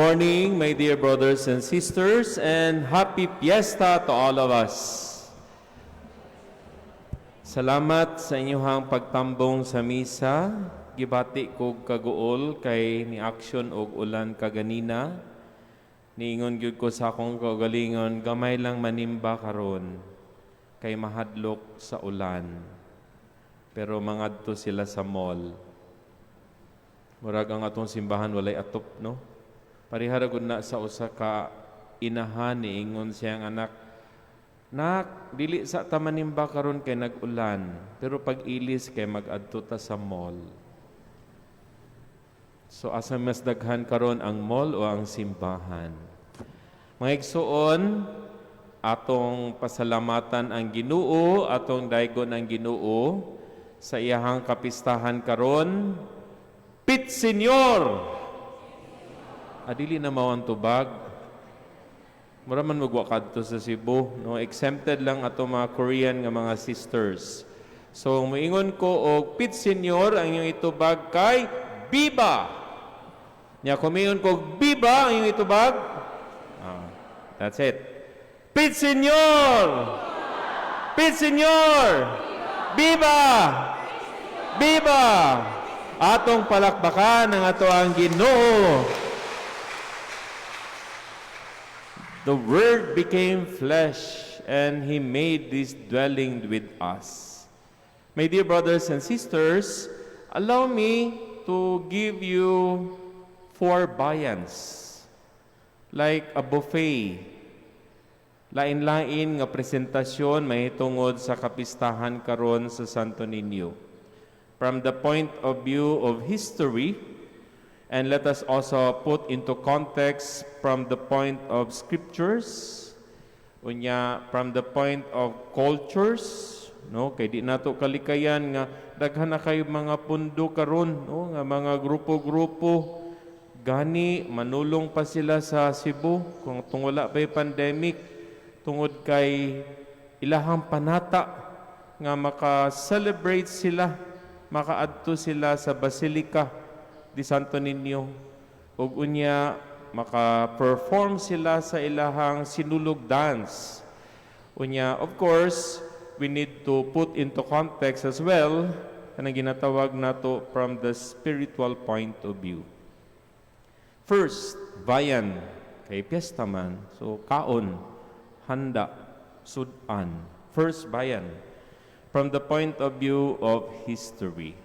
morning, my dear brothers and sisters, and happy Pista to all of us. Salamat sa inyong pagtambong sa misa. Gibati kog kaguol kay ni aksyon og ulan kaganina. Niingon gyud ko sa akong kaugalingon, gamay lang manimba karon kay mahadlok sa ulan. Pero mangadto sila sa mall. Murag ang atong simbahan walay atop, no? Parihara gud na sa usa ka inahan niingon siyang anak, "Nak, dili sa ta manimba karon kay nag-ulan, pero pag ilis kay mag-adto ta sa mall." So asa mas daghan karon ang mall o ang simbahan? Mga igsuon, atong pasalamatan ang Ginoo, atong daygon ang Ginoo sa iyahang kapistahan karon. Pit Senyor! Adili na mawang tubag. Mura man magwakad to sa Cebu. No? Exempted lang ato mga Korean nga mga sisters. So, muingon ko og Pit Senyor ang inyong itubag kay Biba! Nya kumingon ko Biba ang inyong itubag. That's it. Pit Senyor! Pit Senyor! Biba! Biba! Atong palakbakan ang ato ang Ginoo. The Word became flesh and He made this dwelling with us. My dear brothers and sisters, allow me to give you 4 bayans, like a buffet. Lain-lain nga presentasyon mahitungod sa kapistahan karon sa Santo Niño. From the point of view of history, and let us also put into context from the point of scriptures, unya from the point of cultures, no, kay di nato kalikayan nga daghan na kay mga pundo karon, no, nga mga grupo-grupo gani manulong pa sila sa Cebu kung wala pa'y pandemic tungod kay ilahang panata nga maka-celebrate sila, makaadto sila sa Basilica di Santo Niño ug unya maka-perform sila sa ilahang sinulog dance. Unya, of course, we need to put into context as well kanang ginatawag nato from the spiritual point of view. First, bayan kay piyesta man. So kaon, handa, sudan. First bayan. From the point of view of history.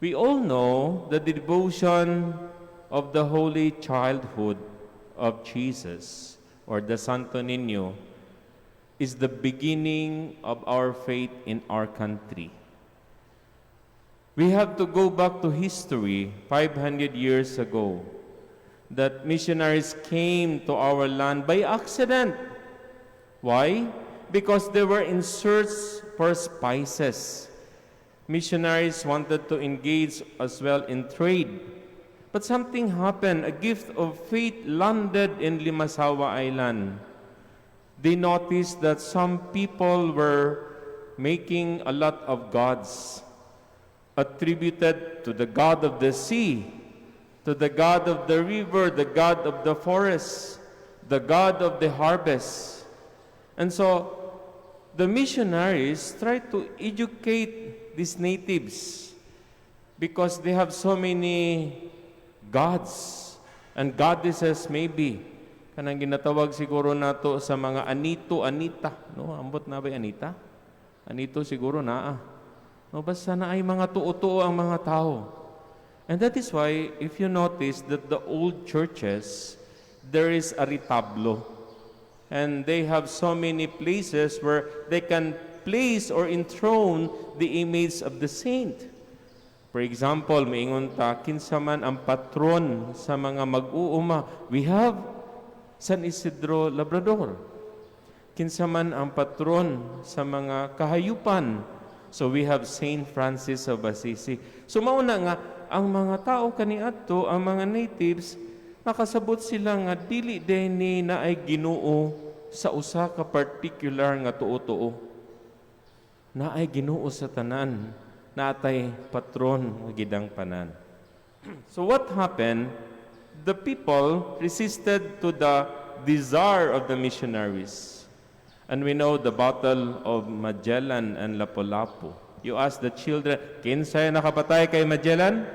We all know the devotion of the holy childhood of Jesus, or the Santo Niño, is the beginning of our faith in our country. We have to go back to history 500 years ago, that missionaries came to our land by accident. Why? Because they were in search for spices. Missionaries wanted to engage as well in trade. But something happened. A gift of faith landed in Limasawa Island. They noticed that some people were making a lot of gods attributed to the god of the sea, to the god of the river, the god of the forest, the god of the harvest. And so, the missionaries tried to educate these natives because they have so many gods and goddesses maybe. Kanang ginatawag siguro nato sa mga anito, anita. No? Ambot na ba anita? Anito siguro naa. No, basta na ay mga tuo-tuo ang mga tao. And that is why, if you notice that the old churches, there is a retablo. And they have so many places where they can place or enthrone the image of the saint. For example, maingon ta, kinsa man ang patron sa mga mag-uuma. We have San Isidro Labrador. Kinsa man ang patron sa mga kahayupan. So we have Saint Francis of Assisi. So mauna nga, ang mga tao kaniadto, ang mga natives, nakasabot sila nga dili deni na ay Ginoo sa usa ka particular nga tuo-tuo. Na ay Ginoo sa tanan, na atay patron nga gidang panan. So what happened? the people resisted to the desire of the missionaries. And we know the battle of Magellan and Lapu-Lapu. You ask the children, kinsay nakapatay kay Magellan?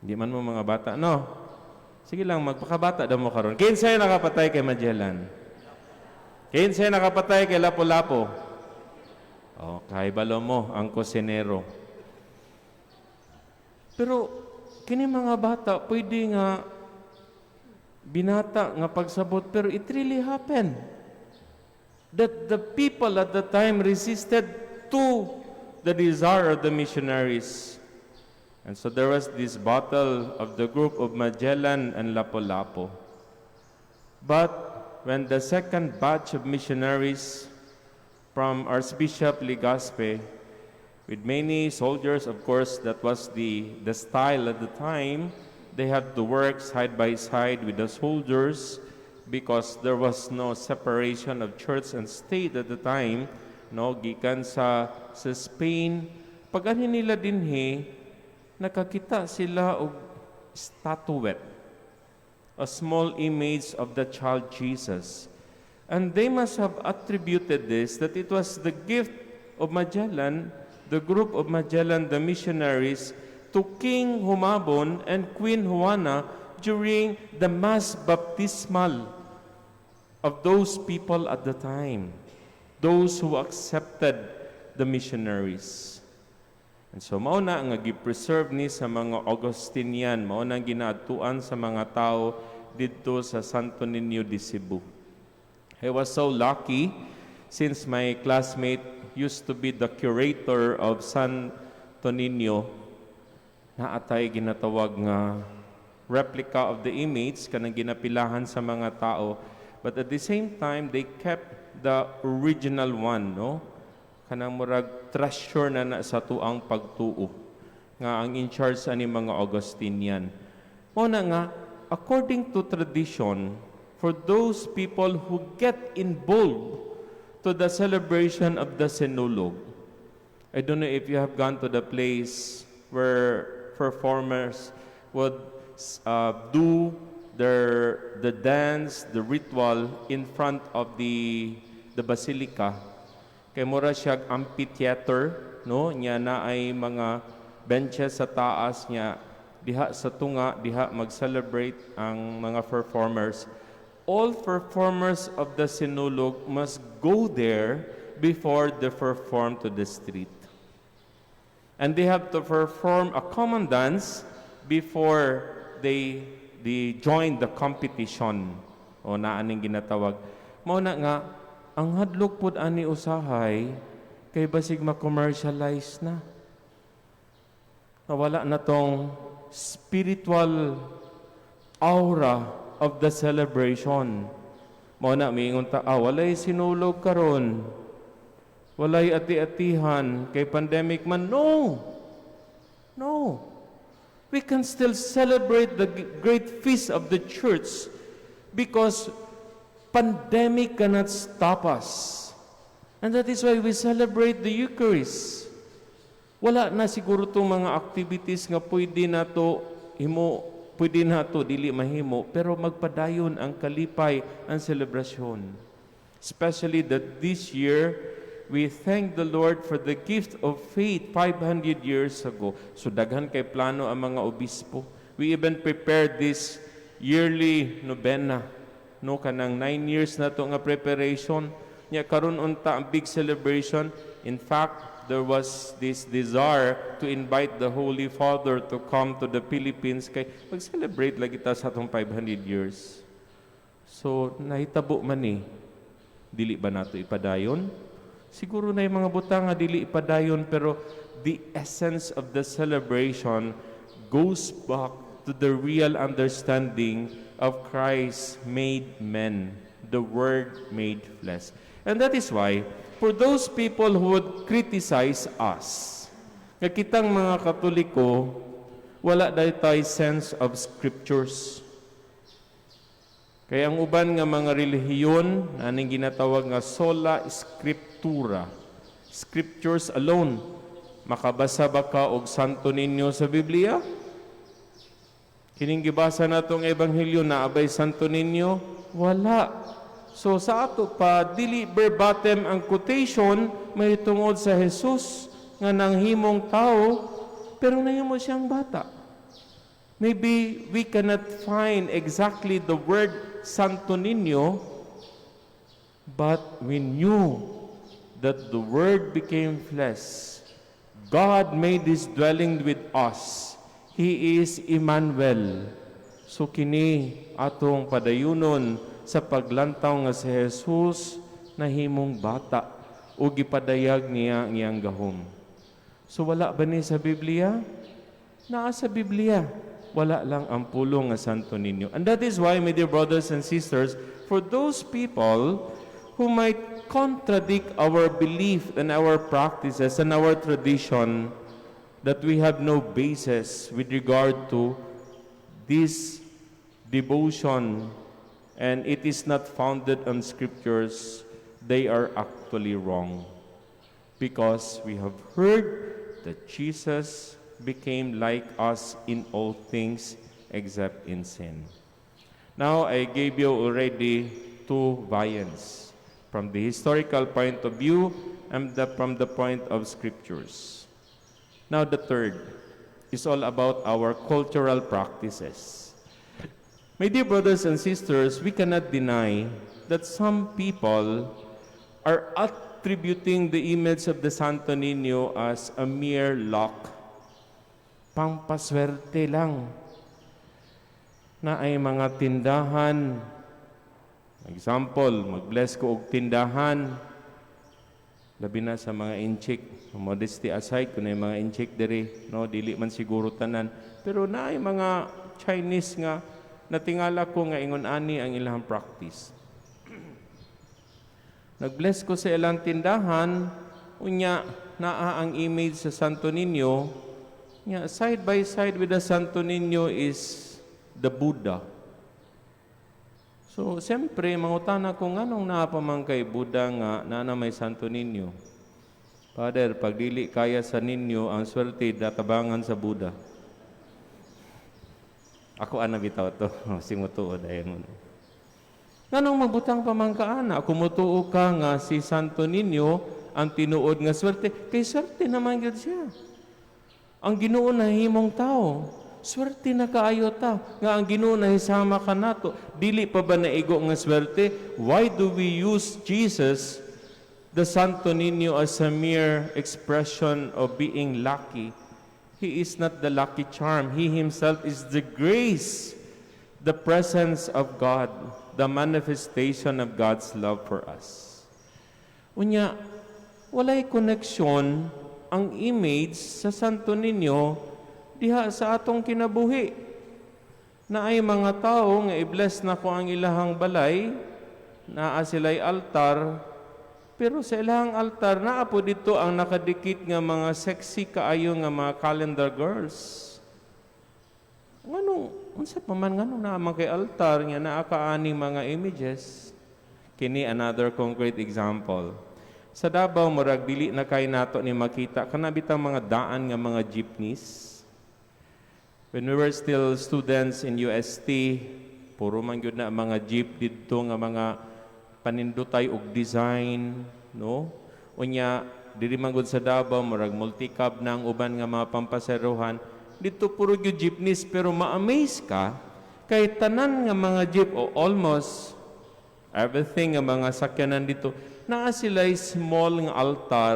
Hindi man mo mga bata, no? Sige lang, magpakabata daw mo karon. Kinsay nakapatay kay Magellan? Kinsay nakapatay kay Lapu-Lapu? Oh, kay balo mo, ang kusinero. Pero, kini mga bata, pwede nga binata nga pagsabot, pero it really happened. That the people at the time resisted to the desire of the missionaries. And so there was this battle of the group of Magellan and Lapu-Lapu. But when the second batch of missionaries from Archbishop Legazpi, with many soldiers, of course, that was the style at the time, they had to work side by side with the soldiers because there was no separation of church and state at the time. No, gikan sa Spain, pag ani nila dinhi, nakakita sila og statuette, a small image of the child Jesus. And they must have attributed this, that it was the gift of Magellan, the group of Magellan, the missionaries, to King Humabon and Queen Juana during the mass baptismal of those people at the time, those who accepted the missionaries. And so mauna nga gi-preserve ni sa mga Augustinian, mauna ginaatuan sa mga tao dito sa Santo Niño de Cebu. I was so lucky since my classmate used to be the curator of Santo Niño, na atay ginatawag nga replica of the image kanang ginapilahan sa mga tao, but at the same time they kept the original one, no, kanang murag treasure na sa tuang pagtuo nga ang in charge ani mga Augustinian. Muna nga, according to tradition, for those people who get involved to the celebration of the Sinulog, I don't know if you have gone to the place where performers would do the dance, the ritual in front of the basilica. Kay mura siya amphitheater, no? Nya na ay mga benches sa taas niya, diha sa tunga, diha mag-celebrate ang mga performers. All performers of the Sinulog must go there before they perform to the street. And they have to perform a common dance before they join the competition. O naaning ginatawag. Mauna nga, ang hadlok pud ani usahay, kay basig ma-commercialize na. Nawala na tong spiritual aura of the celebration. Mauna, miingon ta, walay sinulog karon. Walay ati-atihan, kay pandemic man. No! No! We can still celebrate the great feast of the church because pandemic cannot stop us. And that is why we celebrate the Eucharist. Wala na siguro itong mga activities nga pwede na to dili mahimo, pero magpadayon ang kalipay ang selebrasyon. Especially that this year, we thank the Lord for the gift of faith 500 years ago. So daghan kay plano ang mga obispo. We even prepared this yearly novena. No, kanang 9 years na to nga preparation. Nya karon unta ang big celebration. In fact, there was this desire to invite the Holy Father to come to the Philippines kay mag-celebrate lagi ta sa atong 500 years. So nahitabo man ni, dili ba nato ipadayon? Siguro na yung mga butang nga dili ipadayon, pero the essence of the celebration goes back to the real understanding of Christ made man, the Word made flesh. And that is why, for those people who would criticize us, nga kitang mga Katoliko, wala dahi tayo sense of scriptures. Kaya ang uban nga mga relihiyon, aning ginatawag nga sola scriptura, scriptures alone. Makabasa ba ka og Santo Niño sa Biblia? Kining gibasa natong ebanghelyo na abay Santo Niño, wala. So sa ato pa, dili verbatim ang quotation, may tungod sa Jesus nga nanghimong tao, pero nahimo siyang bata. Maybe we cannot find exactly the word Santo Niño, but we knew that the Word became flesh. God made His dwelling with us. He is Emmanuel. So kini atong padayunon sa paglantaw nga si Jesus nahimong bata o gipadayag niya ngiyang gahom. So wala ba ni sa Biblia? Naa sa Biblia. Wala lang ang pulong nga Santo Niño. And that is why, my dear brothers and sisters, for those people who might contradict our belief and our practices and our tradition, that we have no basis with regard to this devotion and it is not founded on scriptures, they are actually wrong. Because we have heard that Jesus became like us in all things except in sin. Now, I gave you already two variants from the historical point of view and from the point of scriptures. Now, the third is all about our cultural practices. My dear brothers and sisters, we cannot deny that some people are attributing the image of the Santo Niño as a mere luck, pampaswerte lang, na ay mga tindahan. Example, mag-bless ko og tindahan, labi na sa mga inchik, modesty aside, kung na mga inchik diri, no, dili man siguro tanan, pero na ay mga Chinese nga, natingala ko nga ingon ani ang ilang practice. Nag-bless ko sa ilang tindahan, unya, naa ang image sa Santo Niño. Yeah, side by side with the Santo Niño is the Buddha. So, siyempre, mangutana ko nganong naapamang kay Buddha nga na may Santo Niño. Father, pag dili kaya sa Niño, ang swerte databangan sa Buddha. Ako bitaw to, simutuod ayon mo. Nganong magbutang pamangkaan? Ako mutuo ka nga si Santo Niño ang tinuod nga swerte. Kay swerte naman gyud siya. Ang Ginoo nahimong tao, swerte na kaayo ta, nga ang Ginoo nahisama ka nato, dili pa ba naigo nga swerte? Why do we use Jesus, the Santo Niño, as a mere expression of being lucky? He is not the lucky charm. He Himself is the grace, the presence of God, the manifestation of God's love for us. Unya, walay koneksyon ang image sa Santo Niño diha sa atong kinabuhi. Na ay mga tao nga i-bless na ko ang ilahang balay, naa sila'y altar, pero sa ilahang altar, naa po dito ang nakadikit nga mga sexy kaayo nga mga calendar girls. Nganong, unsa pa man, nganong naamang kay altar nga naa kaani mga images? Kini another concrete example. Sa Davao, murag dili na kay nato ni makita kanabitang mga daan nga mga jeepneys. When we were still students in UST, puro man gyud na mga jeep didto nga mga panindutay og design, no? Unya diri man gud sa Davao, murag multi-cab na ang uban nga mga pampaserohan. Dito puro gyud jeepneys, pero ma-amaze ka kay tanan nga mga jeep o almost everything nga mga sakyanan dito, naa sila'y small nga altar,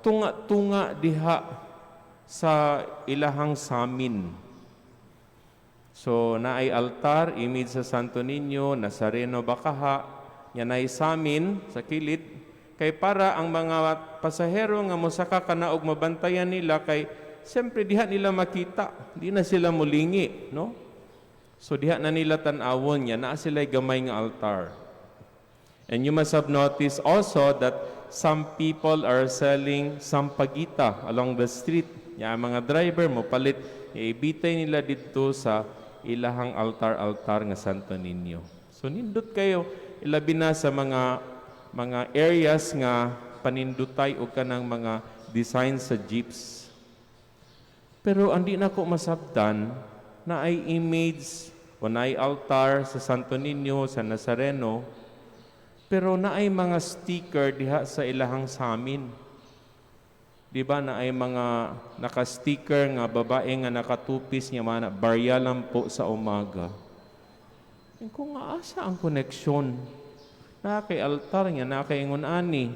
tunga-tunga diha sa ilahang samin. So, naay altar, image sa Santo Niño, Nazareno Bakaha, yan ay samin sa kilid, kay para ang mga pasahero nga mosaka kana og mabantayan nila, kay siyempre diha nila makita, di na sila mulingi, no? So, diha na nila tan-awon yan, naa sila'y gamay nga altar. And you must have noticed also that some people are selling sampagita along the street. Yung mga driver mo palit, ibitay nila dito sa ilahang altar-altar nga Santo Niño. So nindot kayo, ilabi na sa mga areas nga panindutay o kanang mga design sa jeeps. Pero andi na ko masabdan na ay image o na ay altar sa Santo Niño, sa Nazareno, pero na ay mga sticker diha sa ilahang samin. Di ba na ay mga naka-sticker nga babae nga nakatupis niya mana baryalan po sa umaga. Kung asa ang koneksyon, na kay altar niya, na kay ngunani,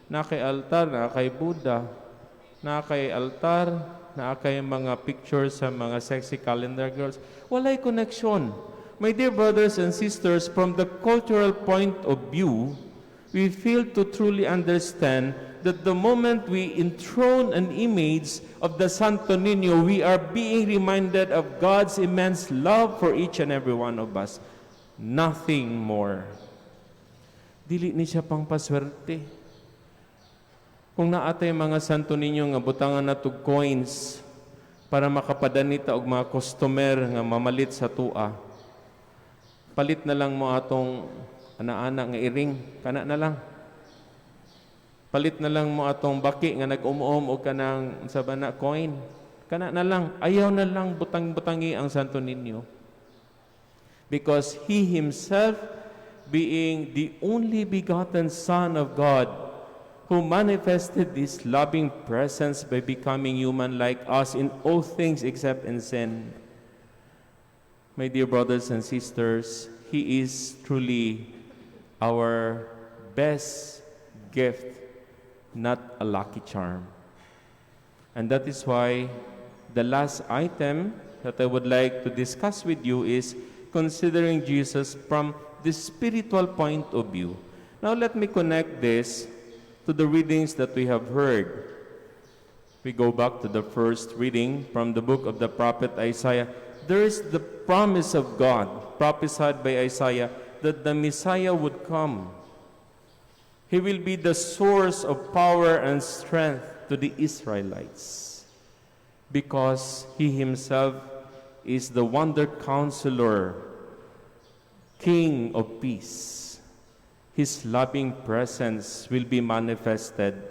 na kay altar, na kay Buddha, na kay altar, na kay mga pictures sa mga sexy calendar girls. Walay koneksyon. My dear brothers and sisters, from the cultural point of view, we fail to truly understand that the moment we enthrone an image of the Santo Niño, we are being reminded of God's immense love for each and every one of us. Nothing more. Dili ni siya pang paswerte. Kung naatay mga Santo Niño nga butangan na to coins para makapadanita og mga customer nga mamalit sa tua, palit na lang mo atong ana-ana nga iring, kana na lang. Palit na lang mo atong baki nga nag-umom o kanang sa bana coin. Kana na lang. Ayaw na lang butang-butangi ang Santo Niño. Because He Himself, being the only begotten Son of God, who manifested this loving presence by becoming human like us in all things except in sin. My dear brothers and sisters, He is truly our best gift, not a lucky charm. And that is why the last item that I would like to discuss with you is considering Jesus from the spiritual point of view. Now let me connect this to the readings that we have heard. We go back to the first reading from the book of the prophet Isaiah. There is the promise of God prophesied by Isaiah that the Messiah would come. He will be the source of power and strength to the Israelites because He Himself is the wonder counselor, King of peace. His loving presence will be manifested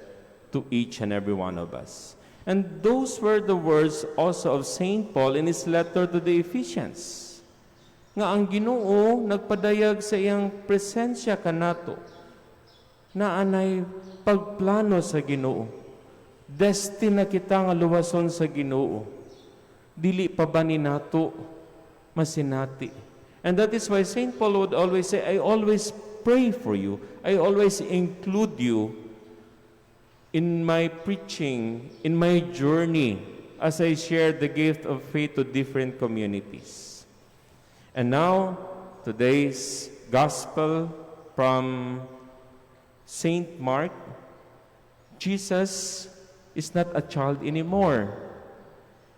to each and every one of us. And those were the words also of St. Paul in his letter to the Ephesians. Nga ang Ginoo nagpadayag sa iyang presensya kanato na anay pagplano sa Ginoo. Destina kita nga luwason sa Ginoo. Dili pa ba ni nato masinati? And that is why St. Paul would always say, I always pray for you. I always include you in my preaching, in my journey, as I share the gift of faith to different communities. And now, today's gospel from St. Mark, Jesus is not a child anymore.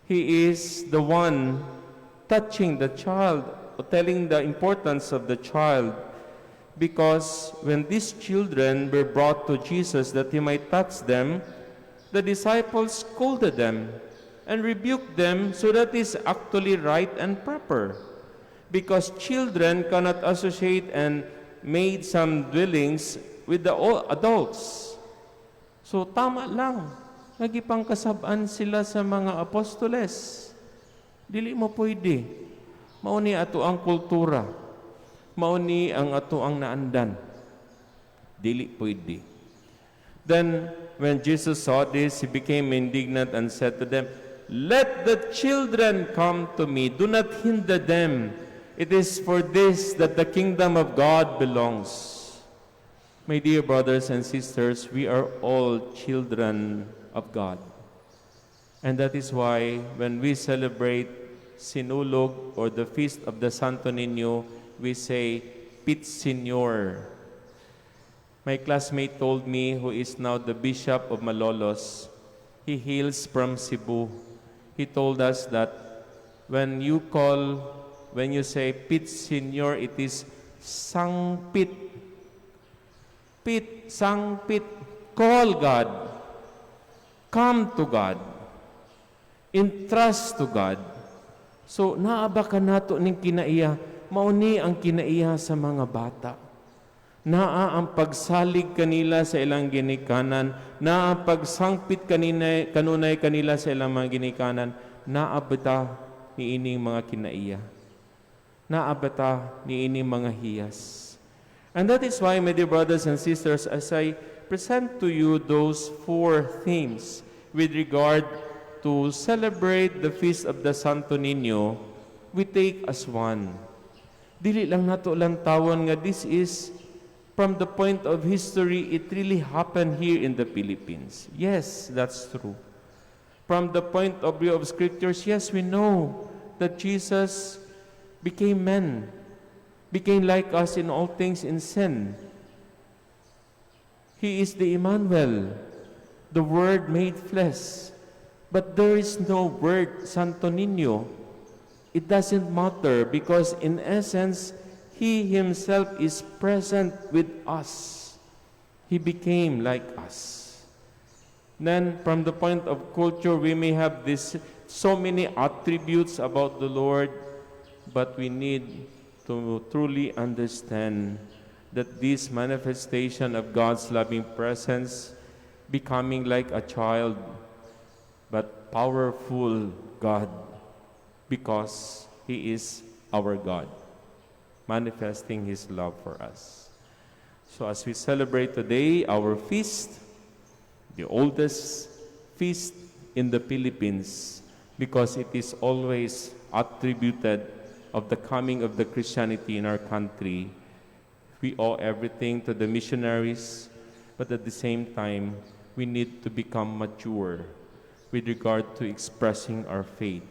He is the one touching the child, telling the importance of the child. Because when these children were brought to Jesus that He might touch them, the disciples scolded them and rebuked them so that is actually right and proper. Because children cannot associate and made some dwellings with the adults. So tama lang. Nagipangkasabaan sila sa mga apostoles. Dili mo pwede. Mauni ato ang kultura. Mauni ang ato ang naandan. Dili pwede. Then, when Jesus saw this, He became indignant and said to them, Let the children come to me. Do not hinder them. It is for this that the kingdom of God belongs. My dear brothers and sisters, we are all children of God. And that is why when we celebrate Sinulog or the Feast of the Santo Niño, we say, Pit Señor. My classmate told me, who is now the Bishop of Malolos, he hails from Cebu. He told us that when you say Pit Señor, it is Sangpit. Pit, Sangpit. Call God. Come to God. Entrust to God. So, naaba ka nato ning kinaiya, mauni ang kinaiya sa mga bata. Naa ang pagsalig kanila sa ilang ginikanan, naa ang pagsangpit kanunay kanila sa ilang mga ginikanan, naa bita ni ining mga kinaiya. Naabata ni ining mga hiyas. And that is why, my dear brothers and sisters, as I present to you those 4 themes with regard to celebrate the Feast of the Santo Niño, we take as one. Dili lang nato lang tawon nga this is, from the point of history, it really happened here in the Philippines. Yes, that's true. From the point of view of scriptures, yes, we know that Jesus became man, became like us in all things in sin. He is the Emmanuel, the Word made flesh. But there is no word, Santo Niño. It doesn't matter because in essence, He Himself is present with us. He became like us. Then from the point of culture, we may have so many attributes about the Lord, but we need to truly understand that this manifestation of God's loving presence, becoming like a child, but powerful God, because He is our God, manifesting His love for us. So as we celebrate today our feast, the oldest feast in the Philippines, because it is always attributed of the coming of the Christianity in our country, we owe everything to the missionaries, but at the same time, we need to become mature with regard to expressing our faith.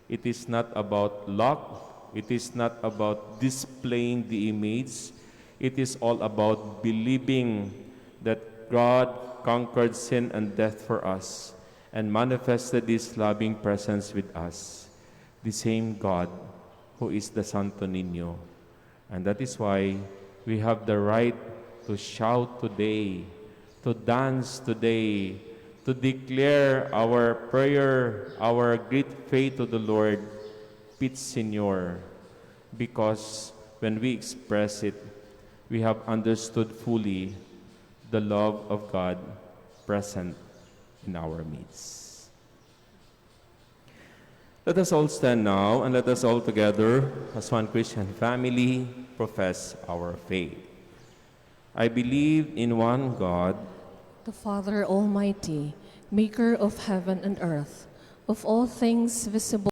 It is not about luck. It is not about displaying the image. It is all about believing that God conquered sin and death for us and manifested His loving presence with us. The same God who is the Santo Niño. And that is why we have the right to shout today, to dance today, to declare our prayer, our great faith to the Lord, Pit Señor, because when we express it, we have understood fully the love of God present in our midst. Let us all stand now and let us all together, as one Christian family, profess our faith. I believe in one God, the Father Almighty, maker of heaven and earth, of all things visible